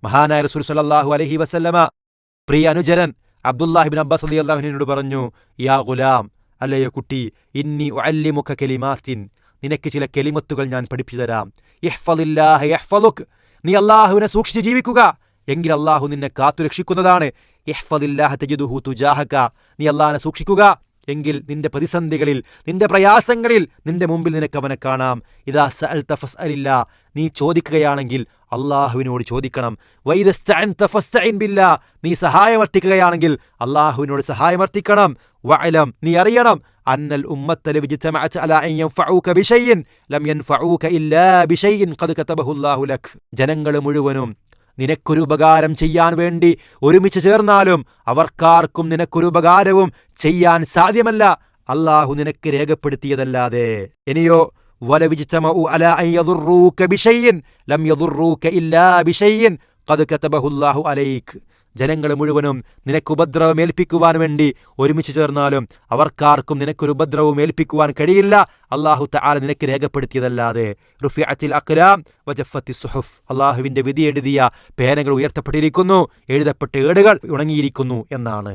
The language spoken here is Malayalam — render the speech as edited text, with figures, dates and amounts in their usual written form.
മഹാനായ റസൂൽ സ്വല്ലല്ലാഹു അലൈഹി വസല്ലമ പ്രിയ അനുചരൻ അബ്ദുല്ലാഹിബ്നു അബ്ബാസ് റളിയല്ലാഹു അൻഹുവിനോട് പറഞ്ഞു, യാ ഗുലാം, അല്ലയോ കുട്ടി, ഇന്നി ഉഅല്ലിമുക കലിമാത്തിൻ, നിനക്ക് ചില കെലിമത്തുകൾ ഞാൻ പഠിപ്പിച്ചു തരാം. ഇഹ്ഫളില്ലാഹ യഹ്ഫളുക്, നീ അള്ളാഹുവിനെ സൂക്ഷിച്ച് ജീവിക്കുക, എങ്കിൽ അള്ളാഹു നിന്നെ കാത്തുരക്ഷിക്കുന്നതാണ്. ഇഹ്ഫളില്ലാഹ തജിദുഹു തുജാഹക, നീ അള്ളാഹിനെ സൂക്ഷിക്കുക, എങ്കിൽ നിന്റെ പ്രതിസന്ധികളിൽ, നിന്റെ പ്രയാസങ്ങളിൽ നിന്റെ മുമ്പിൽ നിനക്ക് അവനെ കാണാം. ഇദാ സഅൽത ഫസ്അലില്ലാ, നീ ചോദിക്കുകയാണെങ്കിൽ അള്ളാഹുവിനോട് ചോദിക്കണം. വഇദസ്തഅൻത ഫസ്തഇൻ ബില്ലാ, നീ സഹായമർത്ഥിക്കുകയാണെങ്കിൽ അള്ളാഹുവിനോട് സഹായമർത്ഥിക്കണം. വഅലം, നീ അറിയണം, അന്നൽ ഉമ്മത്ത ലൗ ഇജ്തമഅത് അലാ അൻ യൻഫഉക ബിശൈഇൻ ലം യൻഫഉക ഇല്ലാ ബിശൈഇൻ ഖദ് കതബഹു അല്ലാഹു ലക്. ജനങ്ങൾ മുഴുവനും നിനക്കൊരു ഉപകാരം ചെയ്യാൻ വേണ്ടി ഒരുമിച്ച് ചേർന്നാലും അവർക്കാർക്കും നിനക്കൊരു ഉപകാരവും ചെയ്യാൻ സാധ്യമല്ല, അള്ളാഹു നിനക്ക് രേഖപ്പെടുത്തിയതല്ലാതെ. ഇനിയോ വലൗ ഇജ്തമഉ അലാ അൻ യദുറൂക ബിശൈഇൻ ലം യദുറൂക ഇല്ലാ ബിശൈഇൻ ഖദ് കതബഹു അല്ലാഹു അലൈക്. ജനങ്ങൾ മുഴുവനും നിനക്ക് ഉപദ്രവം ഏൽപ്പിക്കുവാൻ വേണ്ടി ഒരുമിച്ച് ചേർന്നാലും അവർക്കാർക്കും നിനക്കൊരു ഉപദ്രവവും ഏൽപ്പിക്കുവാൻ കഴിയില്ല, അള്ളാഹു തആല നിനക്ക് രേഖപ്പെടുത്തിയതല്ലാതെ. റുഫിഅത്തിൽ അഖ്ലാം വജഫത്തിസ് സുഹുഫ്, അള്ളാഹുവിന്റെ വിധി എഴുതിയ പേനകൾ ഉയർത്തപ്പെട്ടിരിക്കുന്നു, എഴുതപ്പെട്ട ഏടുകൾ ഉണങ്ങിയിരിക്കുന്നു എന്നാണ്.